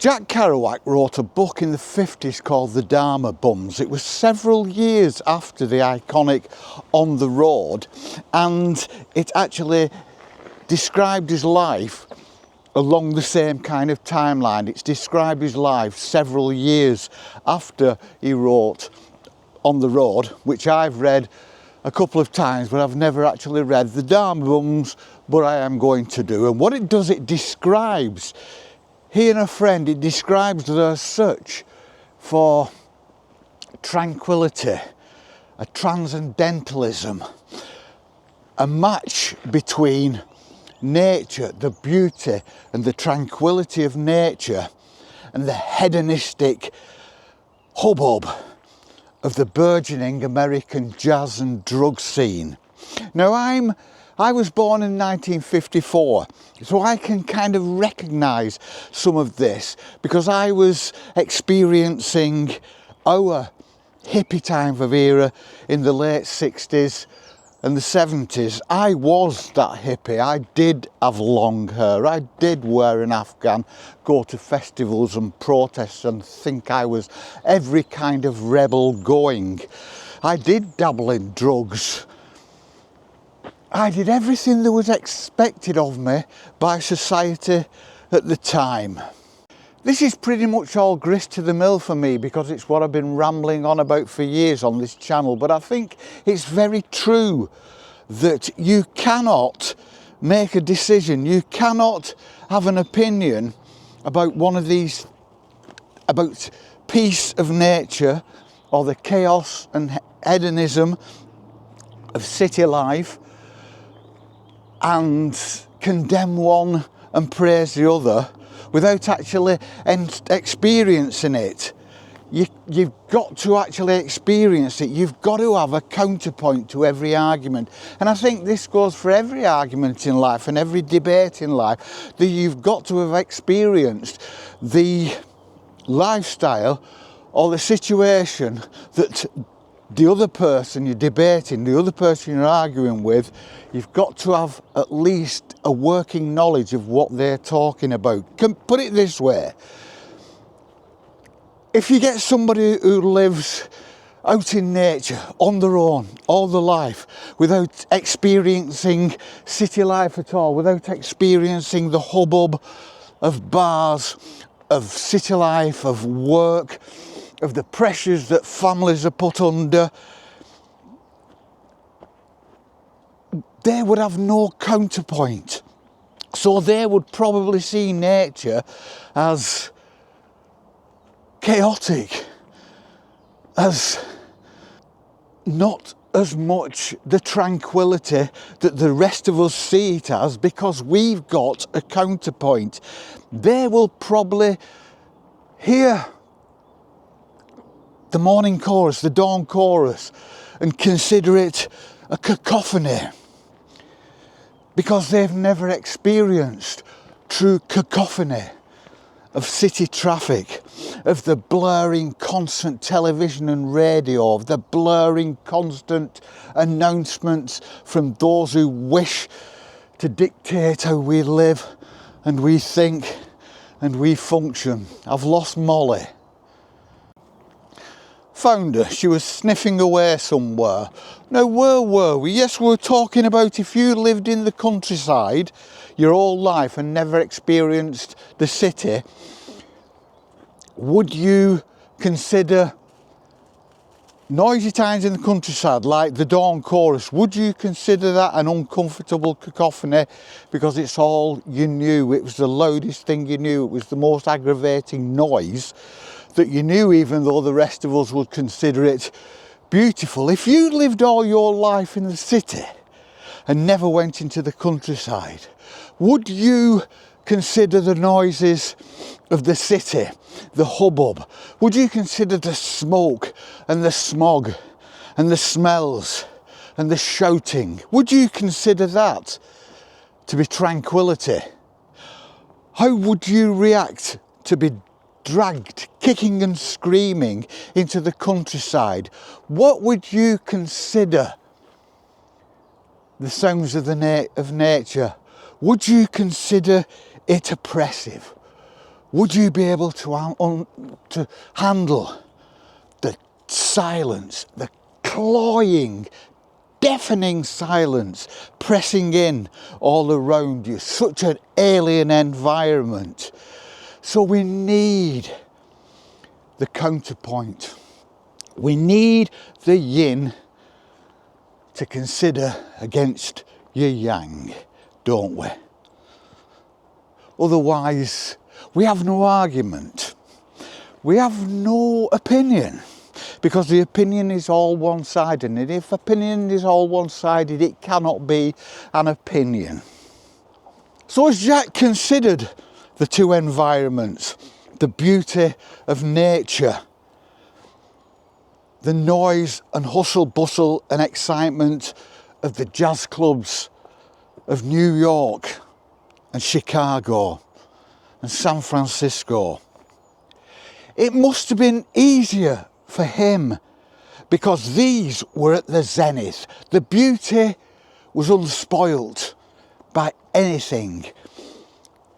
Jack Kerouac wrote a book in the 50s called The Dharma Bums. It was several years after the iconic On the Road, and it actually described his life along the same kind of timeline. It's described his life several years after he wrote On the Road, which I've read a couple of times, but I've never actually read The Dharma Bums, but I am going to do. And what it does, it describes, he and a friend, it describes their search for tranquility, a transcendentalism, a match between nature, the beauty and the tranquility of nature, and the hedonistic hubbub of the burgeoning American jazz and drug scene. Now I was born in 1954, so I can kind of recognise some of this because I was experiencing our hippie type of era in the late 60s and the 70s. I was that hippie. I did have long hair. I did wear an Afghan, go to festivals and protests and think I was every kind of rebel going. I did dabble in drugs. I did everything that was expected of me by society at the time. This is pretty much all grist to the mill for me because it's what I've been rambling on about for years on this channel, but I think it's very true that you cannot make a decision, you cannot have an opinion about one of these, about peace of nature or the chaos and hedonism of city life, and condemn one and praise the other without actually experiencing it. You've got to actually experience it. You've got to have a counterpoint to every argument. And I think this goes for every argument in life and every debate in life, that you've got to have experienced the lifestyle or the situation that the other person you're debating, the other person you're arguing with, you've got to have at least a working knowledge of what they're talking about. Put it this way, if you get somebody who lives out in nature, on their own, all their life, without experiencing city life at all, without experiencing the hubbub of bars, of city life, of work, of the pressures that families are put under, they would have no counterpoint. So they would probably see nature as chaotic, as not as much the tranquility that the rest of us see it as, because we've got a counterpoint. They will probably hear the morning chorus, the dawn chorus, and consider it a cacophony because they've never experienced true cacophony of city traffic, of the blaring constant television and radio, of the blaring constant announcements from those who wish to dictate how we live and we think and we function. I've lost Molly. Found her, she was sniffing away somewhere. Now, where were we? Yes, we were talking about if you lived in the countryside your whole life and never experienced the city, would you consider noisy times in the countryside like the dawn chorus, would you consider that an uncomfortable cacophony because it's all you knew, it was the loudest thing you knew, it was the most aggravating noise that you knew, even though the rest of us would consider it beautiful? If you lived all your life in the city and never went into the countryside, would you consider the noises of the city, the hubbub? Would you consider the smoke and the smog and the smells and the shouting? Would you consider that to be tranquility? How would you react to be dragged kicking and screaming into the countryside? What would you consider the sounds of nature? Would you consider it oppressive? Would you be able to handle the silence, the cloying, deafening silence pressing in all around you, such an alien environment? So we need the counterpoint. We need the yin to consider against your yang, don't we? Otherwise, we have no argument. We have no opinion, because the opinion is all one-sided, and if opinion is all one-sided, it cannot be an opinion. So as Jack considered the two environments, the beauty of nature, the noise and hustle bustle and excitement of the jazz clubs of New York and Chicago and San Francisco, it must have been easier for him because these were at the zenith. The beauty was unspoilt by anything.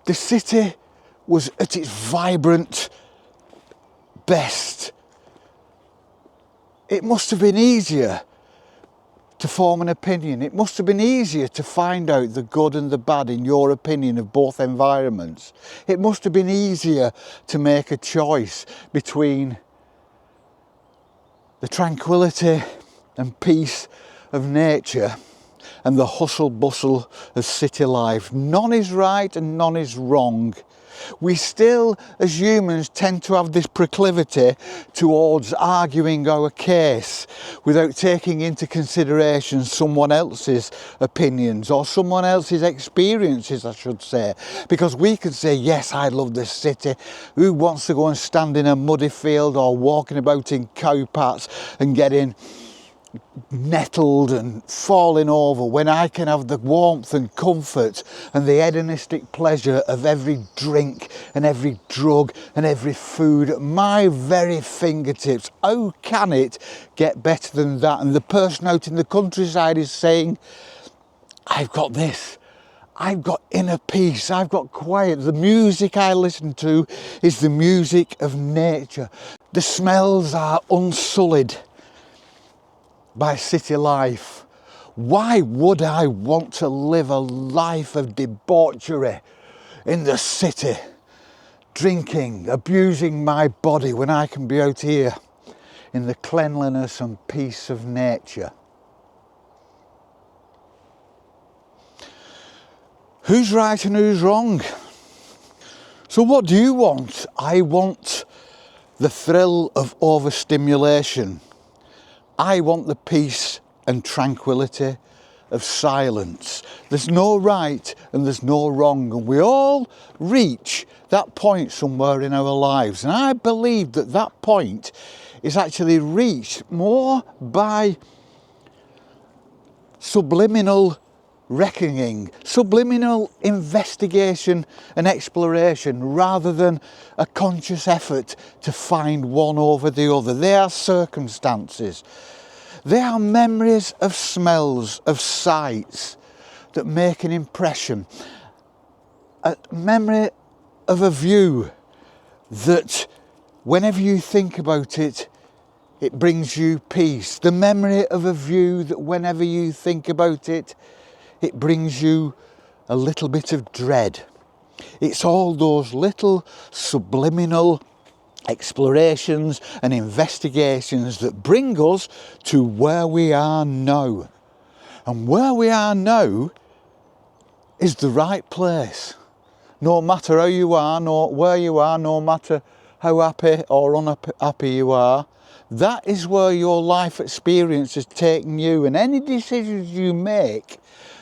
The city was at its vibrant best. It must have been easier to form an opinion. It must have been easier to find out the good and the bad in your opinion of both environments. It must have been easier to make a choice between the tranquility and peace of nature and the hustle bustle of city life. None is right and none is wrong. We still, as humans, tend to have this proclivity towards arguing our case without taking into consideration someone else's opinions or someone else's experiences, I should say. Because we could say, yes, I love this city. Who wants to go and stand in a muddy field or walking about in cow pats and getting nettled and falling over when I can have the warmth and comfort and the hedonistic pleasure of every drink and every drug and every food at my very fingertips? How can it get better than that? And the person out in the countryside is saying, I've got this, I've got inner peace, I've got quiet. The music I listen to is the music of nature. The smells are unsullied by city life. Why would I want to live a life of debauchery in the city, drinking, abusing my body, when I can be out here in the cleanliness and peace of nature? Who's right and who's wrong? So what do you want? I want the thrill of overstimulation. I want the peace and tranquility of silence. There's no right and there's no wrong, and we all reach that point somewhere in our lives. And I believe that that point is actually reached more by subliminal reckoning, subliminal investigation and exploration, rather than a conscious effort to find one over the other. They are circumstances. They are memories of smells, of sights that make an impression. A memory of a view that whenever you think about it, it brings you peace. The memory of a view that whenever you think about it, it brings you a little bit of dread. It's all those little subliminal explorations and investigations that bring us to where we are now. And where we are now is the right place. No matter how you are, no where you are, no matter how happy or unhappy you are, that is where your life experience has taken you. And any decisions you make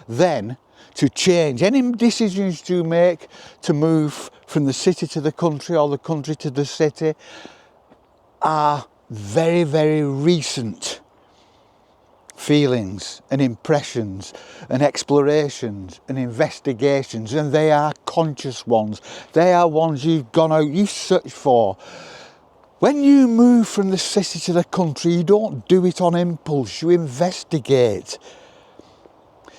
then to change, any decisions you make to move from the city to the country or the country to the city, are very, very recent feelings and impressions and explorations and investigations, and they are conscious ones. They are ones you've gone out, you've searched for. When you move from the city to the country, you don't do it on impulse, you investigate.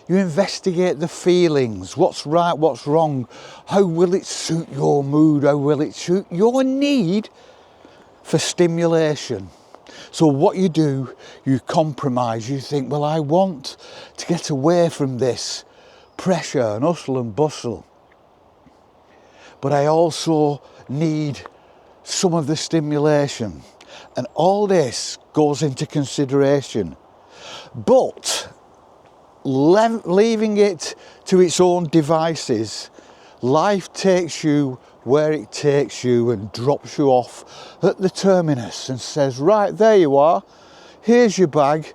You investigate the feelings, what's right, what's wrong, how will it suit your mood, how will it suit your need for stimulation. So what you do, you compromise, you think, well, I want to get away from this pressure and hustle and bustle, but I also need some of the stimulation. And all this goes into consideration. But leaving it to its own devices, life takes you where it takes you and drops you off at the terminus and says, right, there you are, here's your bag,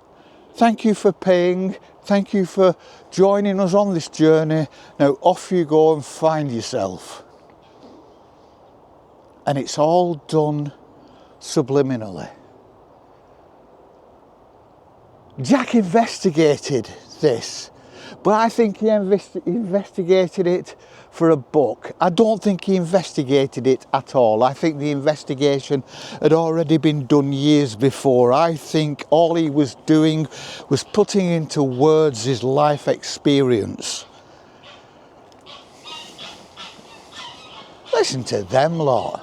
thank you for paying, thank you for joining us on this journey, now off you go and find yourself. And it's all done subliminally. Jack investigated this, but I think he investigated it for a book. I don't think he investigated it at all. I think the investigation had already been done years before. I think all he was doing was putting into words his life experience. Listen to them lot.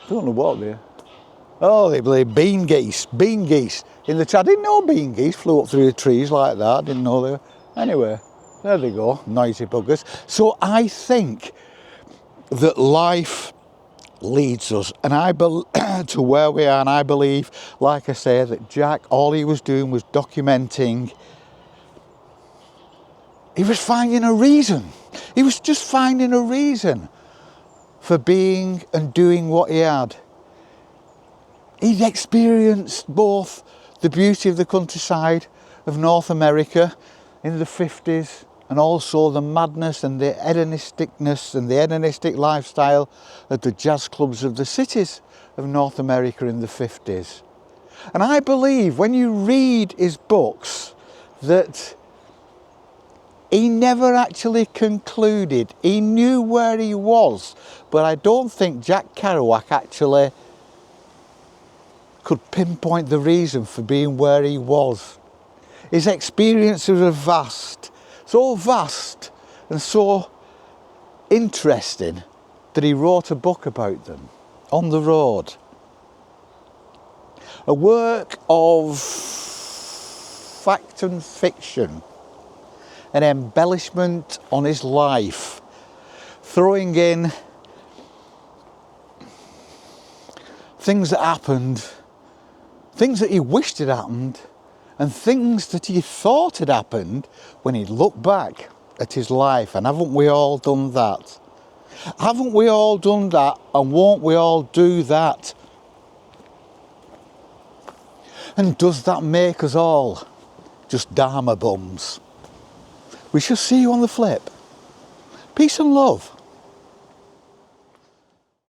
Don't know what they're. Oh, they play bean geese in the tree. I didn't know bean geese flew up through the trees like that. I didn't know they were. Anyway, there they go, noisy buggers. So I think that life leads us, and to where we are, and I believe, like I say, that Jack, all he was doing was documenting. He was finding a reason. He was just finding a reason for being and doing what he had. He'd experienced both the beauty of the countryside of North America in the 50s and also the madness and the hedonisticness and the hedonistic lifestyle at the jazz clubs of the cities of North America in the 50s. And I believe when you read his books that he never actually concluded. He knew where he was, but I don't think Jack Kerouac actually could pinpoint the reason for being where he was. His experiences are vast, so vast and so interesting that he wrote a book about them, On the Road. A work of fact and fiction, an embellishment on his life, throwing in things that happened, things that he wished had happened, and things that he thought had happened when he looked back at his life. And haven't we all done that? Haven't we all done that? And won't we all do that? And does that make us all just Dharma bums? We shall see you on the flip. Peace and love.